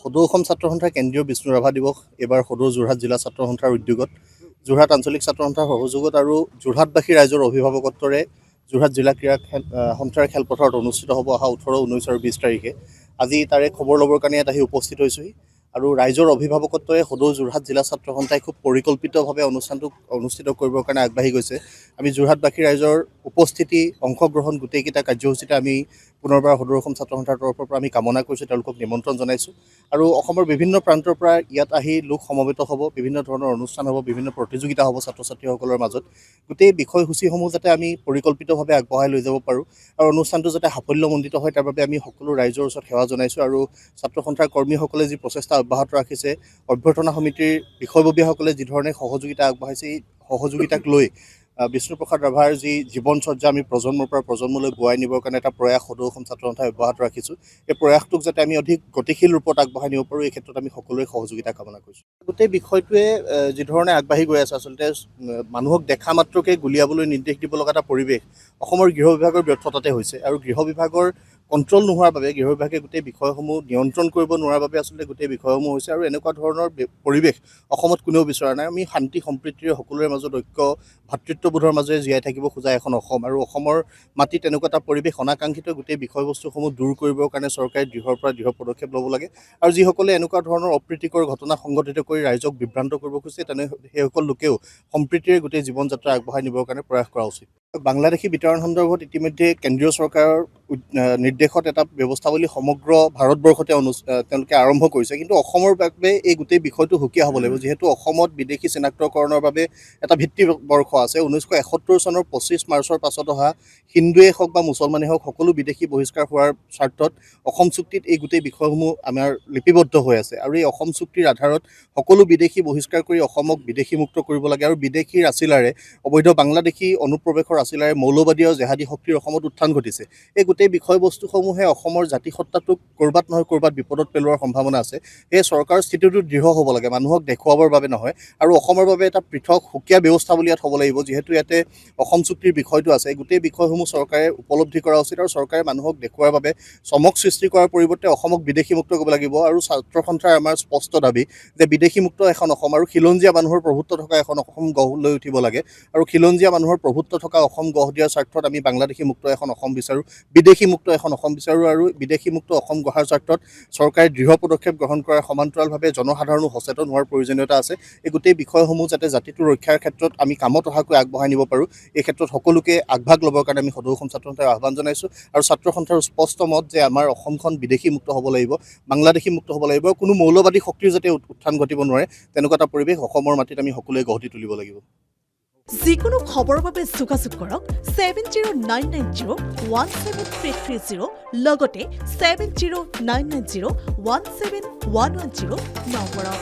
সদৌ অসম ছাত্ৰ সন্থাৰ কেন্দ্ৰীয় বিষ্ণু ৰাভা দিৱস এইবাৰ সদৌ যোৰহাট জিলা ছাত্ৰ সন্থাৰ উদ্যোগত যোৰহাট আঞ্চলিক ছাত্ৰ সন্থাৰ সহযোগত আৰু যোৰহাটবাসী ৰাইজৰ অভিভাৱকত্বৰে যোৰহাট জিলা ক্ৰীড়া সন্থাৰ খেলপথাৰত অনুষ্ঠিত হ'ব অহা 18, 19 আৰু 20 তাৰিখে। আজি তাৰে খবৰ ল'বৰ কাৰণে ইয়াত আহি উপস্থিত হৈছোঁহি আৰু ৰাইজৰ অভিভাৱকত্বৰে সদৌ যোৰহাট জিলা ছাত্ৰ সন্থাই খুব পৰিকল্পিতভাৱে অনুষ্ঠানটো অনুষ্ঠিত কৰিবৰ কাৰণে আগবাঢ়ি গৈছে। আমি যোৰহাটবাসী ৰাইজৰ উপস্থিতি অংশগ্ৰহণ গোটেইকেইটা কাৰ্যসূচীতে আমি পুনৰবাৰ সদৌ অসম ছাত্ৰ সন্থাৰ তৰফৰ পৰা আমি কামনা কৰিছোঁ, তেওঁলোকক নিমন্ত্ৰণ জনাইছোঁ আৰু অসমৰ বিভিন্ন প্ৰান্তৰ পৰা ইয়াত আহি লোক সমবেত হ'ব, বিভিন্ন ধৰণৰ অনুষ্ঠান হ'ব, বিভিন্ন প্ৰতিযোগিতা হ'ব ছাত্ৰ ছাত্ৰীসকলৰ মাজত। গোটেই বিষয়সূচীসমূহ যাতে আমি পৰিকল্পিতভাৱে আগবঢ়াই লৈ যাব পাৰোঁ আৰু অনুষ্ঠানটো যাতে সাফল্যমণ্ডিত হয় তাৰ বাবে আমি সকলো ৰাইজৰ ওচৰত সেৱা জনাইছোঁ আৰু ছাত্ৰ সন্থাৰ কৰ্মীসকলে যি প্ৰচেষ্টা অব্যাহত ৰাখিছে, অভ্যৰ্থনা সমিতিৰ বিষয়ববীয়াসকলে যিধৰণে সহযোগিতা আগবঢ়াইছে, এই সহযোগিতাক লৈ বিষ্ণুপ্ৰসাদ ৰাভাৰ যি জীৱনচৰ্যা আমি প্ৰজন্মৰ পৰা প্ৰজন্মলৈ বোৱাই নিবৰ কাৰণে এটা প্ৰয়াস সদৌ অসম ছাত্ৰ সন্থাই অব্যাহত ৰাখিছোঁ। এই প্ৰয়াসটোক যাতে আমি অধিক গতিশীল ৰূপত আগবঢ়াই নিব পাৰোঁ, এই ক্ষেত্ৰত আমি সকলোৰে সহযোগিতা কামনা কৰিছোঁ। গোটেই বিষয়টোৱে যিধৰণে আগবাঢ়ি গৈ আছে, আচলতে মানুহক দেখা মাত্ৰকে গুলিয়াবলৈ নিৰ্দেশ দিব লগা এটা পৰিৱেশ অসমৰ গৃহ বিভাগৰ ব্যৰ্থতাতে হৈছে আৰু গৃহ বিভাগৰ কণ্ট্ৰল নোহোৱাৰ বাবে, গৃহ বিভাগে গোটেই বিষয়সমূহ নিয়ন্ত্ৰণ কৰিব নোৱাৰাৰ বাবে আচলতে গোটেই বিষয়সমূহ হৈছে আৰু এনেকুৱা ধৰণৰ পৰিৱেশ অসমত কোনেও বিচৰা নাই। আমি শান্তি সম্প্ৰীতিৰে সকলোৰে মাজত ঐক্য ভাতৃত্ববোধৰ মাজেৰে জীয়াই থাকিব খোজা এখন অসম আৰু অসমৰ মাটিত এনেকুৱা এটা পৰিৱেশ অনাকাংক্ষিত গোটেই বিষয়বস্তুসমূহ দূৰ কৰিবৰ কাৰণে চৰকাৰে দৃঢ়ৰ পৰা দৃঢ় পদক্ষেপ ল'ব লাগে আৰু যিসকলে এনেকুৱা ধৰণৰ অপ্ৰীতিকৰ ঘটনা সংঘটিত কৰি ৰাইজক বিভ্ৰান্ত কৰিব খুজিছে সেইসকল লোকেও সম্প্ৰীতিৰে গোটেই জীৱন যাত্ৰা আগবঢ়াই নিবৰ কাৰণে প্ৰয়াস কৰা উচিত। বাংলাদেশী বিতৰণ সন্দৰ্ভত ইতিমধ্যে কেন্দ্ৰীয় চৰকাৰৰ নিৰ্দেশত এটা ব্যৱস্থাৱলী সমগ্ৰ ভাৰতবৰ্ষতে তেওঁলোকে আৰম্ভ কৰিছে, কিন্তু অসমৰ বাবে এই গোটেই বিষয়টো সুকীয়া হ'ব লাগিব, যিহেতু অসমত বিদেশী চিনাক্তকৰণৰ বাবে এটা ভিত্তিবৰ্ষ আছে। 1971 চনৰ 25 মাৰ্চৰ পাছত অহা হিন্দুৱে হওক বা মুছলমানেই হওক সকলো বিদেশী বহিষ্কাৰ হোৱাৰ স্বাৰ্থত অসম চুক্তিত এই গোটেই বিষয়সমূহ আমাৰ লিপিবদ্ধ হৈ আছে আৰু এই অসম চুক্তিৰ আধাৰত সকলো বিদেশী বহিষ্কাৰ কৰি অসমক বিদেশীমুক্ত কৰিব লাগে আৰু বিদেশীৰ আছিলাৰে অবৈধ বাংলাদেশী অনুপ্ৰৱেশৰ আছিলাৰে মৌলবাদী আৰু জেহাদী শক্তিৰ অসমত উত্থান ঘটিছে। এই গোটেই বিষয়বস্তুসমূহে অসমৰ জাতিসত্তাটোক ক'ৰবাত নহয় ক'ৰবাত বিপদত পেলোৱাৰ সম্ভাৱনা আছে। সেয়ে চৰকাৰৰ স্থিতিটো দৃঢ় হ'ব লাগে, মানুহক দেখুৱাবৰ বাবে নহয় আৰু অসমৰ বাবে এটা পৃথক সুকীয়া ব্যৱস্থাৱলী ইয়াত হ'ব লাগিব, যিহেতু ইয়াতে অসম চুক্তিৰ বিষয়টো আছে। এই গোটেই বিষয়সমূহ চৰকাৰে উপলব্ধি কৰা উচিত আৰু চৰকাৰে মানুহক দেখুওৱাৰ বাবে চমক সৃষ্টি কৰাৰ পৰিৱৰ্তে অসমক বিদেশীমুক্ত কৰিব লাগিব আৰু ছাত্ৰ সন্থাৰ আমাৰ স্পষ্ট দাবী যে বিদেশীমুক্ত এখন অসম আৰু খিলঞ্জীয়া মানুহৰ প্ৰভুত্ব থকা এখন অসম গঢ় লৈ উঠিব লাগে আৰু খিলঞ্জীয়া মানুহৰ প্ৰভুত্ব থকা অসম গঢ় দিয়াৰ স্বাৰ্থত আমি বাংলাদেশীমুক্ত এখন অসম বিচাৰোঁ, বিদেশীমুক্ত এখন অসম বিচাৰোঁ আৰু বিদেশীমুক্ত অসম গঢ়াৰ স্বাৰ্থত চৰকাৰে দৃঢ় পদক্ষেপ গ্ৰহণ কৰাৰ সমান্তৰালভাৱে জনসাধাৰণো সচেতন হোৱাৰ প্ৰয়োজনীয়তা আছে। এই গোটেই বিষয়সমূহ যাতে জাতিটোৰ ৰক্ষাৰ ক্ষেত্ৰত আমি কামত অহাকৈ আগবঢ়াই নিব পাৰোঁ, এই ক্ষেত্ৰত সকলোকে আগভাগ ল'বৰ কাৰণে আমি সদৌ অসম ছাত্ৰ সন্থাই আহ্বান জনাইছোঁ আৰু ছাত্ৰ সন্থাৰ স্পষ্ট মত যে আমাৰ অসমখন বিদেশীমুক্ত হ'ব লাগিব, বাংলাদেশীমুক্ত হ'ব লাগিব, কোনো মৌলবাদী শক্তিৰ যাতে উত্থান ঘটিব নোৱাৰে তেনেকুৱা এটা পৰিৱেশ অসমৰ মাটিত আমি সকলোৱে গঢ় দি তুলিব লাগিব। যিকোনো খবৰৰ বাবে যোগাযোগ কৰক 7099017330 লগতে 7099017110 নম্বৰত।